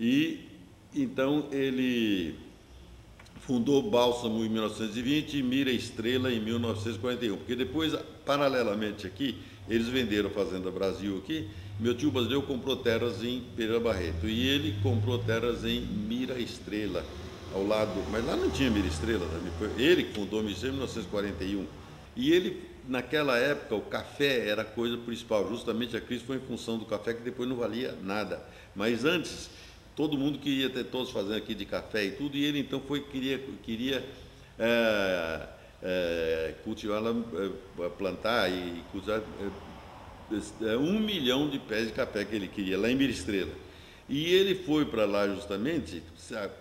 E então ele fundou Bálsamo em 1920 e Mira Estrela em 1941, porque depois, paralelamente aqui, eles venderam a Fazenda Brasil aqui. Meu tio Basileu comprou terras em Pereira Barreto e ele comprou terras em Mira Estrela, ao lado, mas lá não tinha Mira Estrela, ele que fundou Mira Estrela em 1941. E ele, naquela época, o café era a coisa principal, justamente a crise foi em função do café, que depois não valia nada. Mas antes, todo mundo queria ter todos fazendo aqui de café e tudo, e ele então queria cultivar, plantar e cultivar 1 milhão de pés de café que ele queria, lá em Mira Estrela. E ele foi para lá justamente,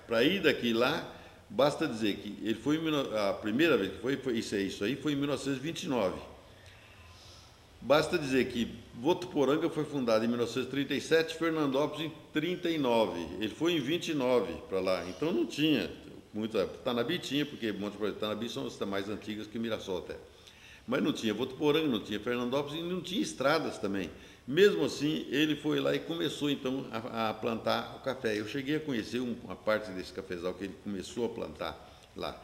para ir daqui lá, basta dizer que ele foi, a primeira vez que foi isso aí foi em 1929. Basta dizer que Votuporanga foi fundado em 1937, Fernandópolis em 39. Ele foi em 29 para lá, então não tinha muita. Tanabi tinha, porque Monte Porto e Tanabi são as mais antigas que Mirassol até. Mas não tinha Votuporanga, não tinha Fernandópolis e não tinha estradas também. Mesmo assim, ele foi lá e começou então a plantar o café. Eu cheguei a conhecer uma parte desse cafezal que ele começou a plantar lá.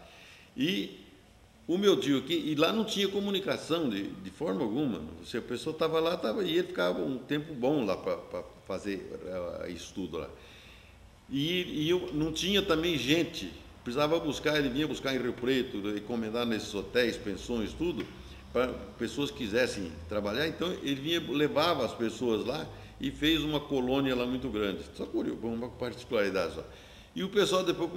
E o meu tio aqui, e lá não tinha comunicação de forma alguma. Se a pessoa estava lá, e ele ficava um tempo bom lá para fazer estudo lá. E eu não tinha também gente, precisava buscar, ele vinha buscar em Rio Preto, encomendar nesses hotéis, pensões, tudo, para pessoas que quisessem trabalhar. Então ele vinha, levava as pessoas lá e fez uma colônia lá muito grande. Só curioso, uma particularidade só. E o pessoal depois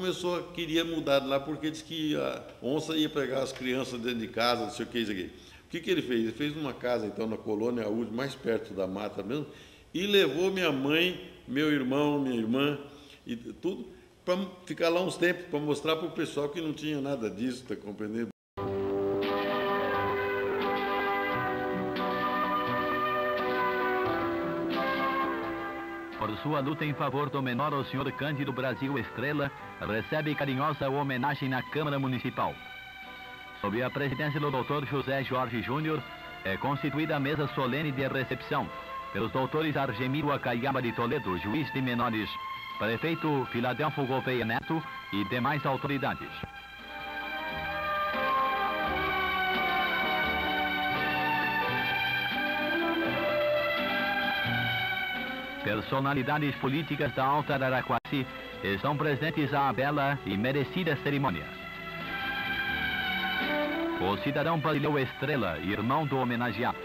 queria mudar de lá, porque disse que a onça ia pegar as crianças dentro de casa, não sei o que, isso aqui. O que ele fez? Ele fez uma casa, então, na colônia Aúde, mais perto da mata mesmo, e levou minha mãe, meu irmão, minha irmã, e tudo, para ficar lá uns tempos, para mostrar para o pessoal que não tinha nada disso, está compreendendo? Por sua luta em favor do menor, o Sr. Cândido Brasil Estrela recebe carinhosa homenagem na Câmara Municipal. Sob a presidência do Dr. José Jorge Júnior, é constituída a mesa solene de recepção pelos doutores Argemiro Acaiaba de Toledo, juiz de menores, prefeito Filadelfo Gouveia Neto e demais autoridades. Personalidades políticas da Alta Araraquara estão presentes à bela e merecida cerimônia. O cidadão Basileu Estrela, irmão do homenageado.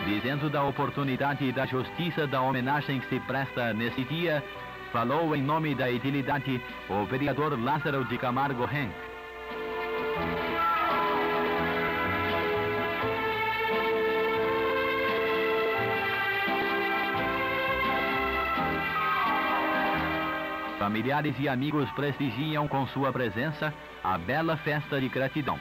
Dizendo da oportunidade e da justiça da homenagem que se presta nesse dia, falou em nome da edilidade o vereador Lázaro de Camargo Henk. Familiares e amigos prestigiam com sua presença a bela festa de gratidão.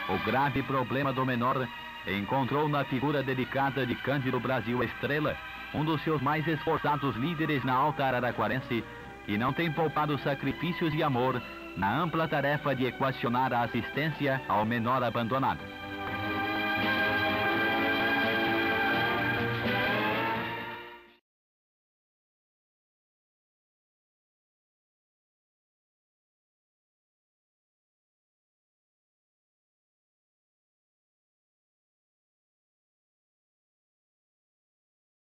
O grave problema do menor encontrou na figura dedicada de Cândido Brasil Estrela, um dos seus mais esforçados líderes na Alta Araraquarense, e não tem poupado sacrifícios e amor na ampla tarefa de equacionar a assistência ao menor abandonado.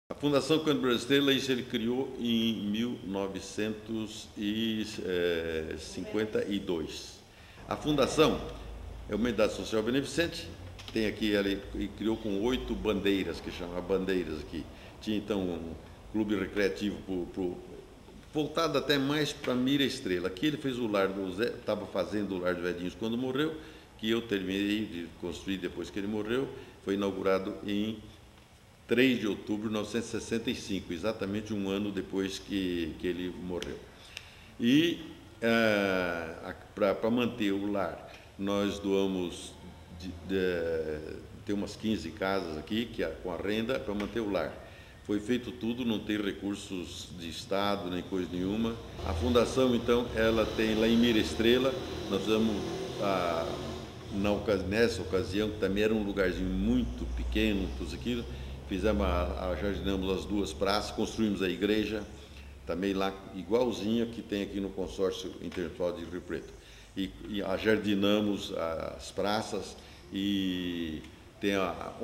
A Fundação Cândido Brasil Estrela, isso ele criou em 1952. A Fundação é uma entidade social beneficente, tem aqui, ele criou com 8 bandeiras, que chama bandeiras aqui. Tinha então um clube recreativo voltado até mais para Mira Estrela. Aqui ele fez o lar do Zé, estava fazendo o lar de velhinhos quando morreu, que eu terminei de construir depois que ele morreu, foi inaugurado em 3 de outubro de 1965, exatamente um ano depois que ele morreu. E para manter o lar, nós doamos, tem umas 15 casas aqui, com a renda, para manter o lar. Foi feito tudo, não tem recursos de Estado, nem coisa nenhuma. A Fundação, então, ela tem lá em Mira Estrela, nós fizemos, nessa ocasião, que também era um lugarzinho muito pequeno, tudo aquilo, jardinamos as duas praças, construímos a igreja, também lá, igualzinha que tem aqui no consórcio intelectual de Rio Preto. E ajardinamos as praças e tem era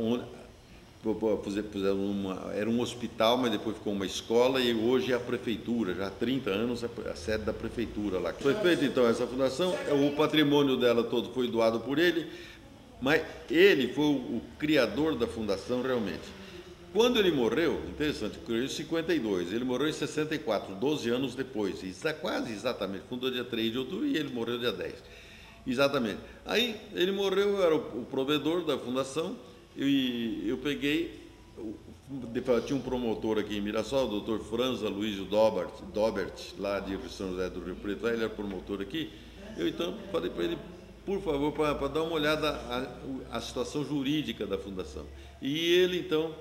um hospital, mas depois ficou uma escola e hoje é a prefeitura, já há 30 anos a sede da prefeitura lá. Foi feita então essa fundação, o patrimônio dela todo foi doado por ele, mas ele foi o criador da fundação realmente. Quando ele morreu, interessante, ele em 52, ele morreu em 64, 12 anos depois, quase exatamente, fundou dia 3 de outubro e ele morreu dia 10. Exatamente. Aí ele morreu, eu era o provedor da fundação, e eu peguei, tinha um promotor aqui em Mirassol, o doutor Franz Aloysio Dobert, lá de São José do Rio Preto, ele era promotor aqui, eu então falei para ele, por favor, para dar uma olhada a situação jurídica da fundação. E ele então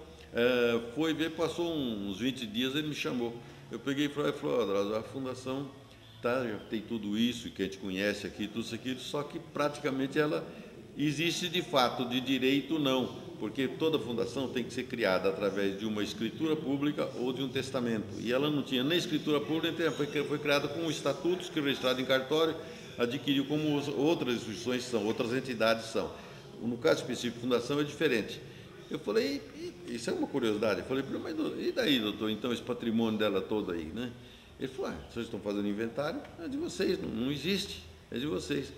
foi ver, passou uns 20 dias, ele me chamou. Eu peguei e falei, a fundação já tem tudo isso que a gente conhece aqui, tudo isso aqui, só que praticamente ela existe de fato, de direito não, porque toda fundação tem que ser criada através de uma escritura pública ou de um testamento. E ela não tinha nem escritura pública, foi criada com estatutos que registrado em cartório, adquiriu como outras instituições são, outras entidades são. No caso específico, fundação é diferente. Eu falei, isso é uma curiosidade, eu falei, mas e daí, doutor, então esse patrimônio dela todo aí, né? Ele falou, vocês estão fazendo inventário, é de vocês, não existe, é de vocês.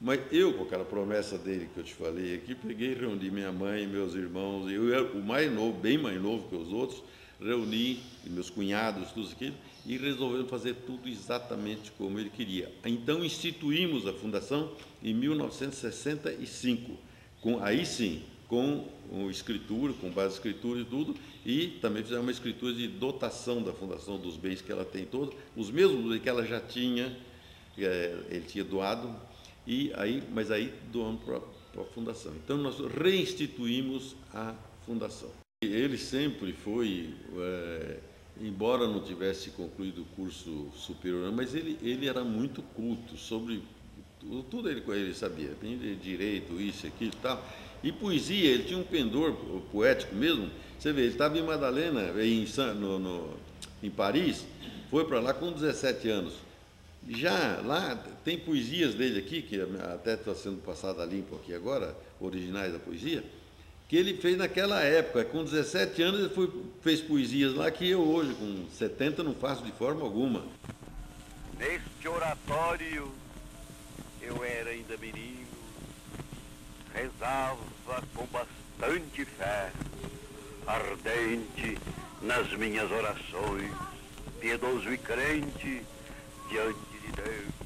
Mas eu, com aquela promessa dele que eu te falei aqui, peguei, reuni minha mãe, meus irmãos, eu era o mais novo, bem mais novo que os outros, reuni meus cunhados, tudo aquilo, e resolvemos fazer tudo exatamente como ele queria. Então, instituímos a fundação em 1965, aí sim, com escritura, com base em escritura e tudo, e também fizemos uma escritura de dotação da fundação dos bens que ela tem todos, os mesmos que ela já tinha, ele tinha doado, mas aí doamos para a fundação. Então, nós reinstituímos a fundação. Ele sempre foi, embora não tivesse concluído o curso superior, mas ele era muito culto sobre tudo, ele sabia, de direito, isso, aquilo e tal. E ele tinha um pendor poético mesmo. Você vê, ele estava em Madalena, em Paris, foi para lá com 17 anos. Já lá tem poesias dele aqui, que até está sendo passada limpo aqui agora, originais da poesia, que ele fez naquela época. Com 17 anos ele fez poesias lá que eu hoje, com 70, não faço de forma alguma. Neste oratório eu era ainda menino, rezava com bastante fé, ardente nas minhas orações, piedoso e crente diante de Deus.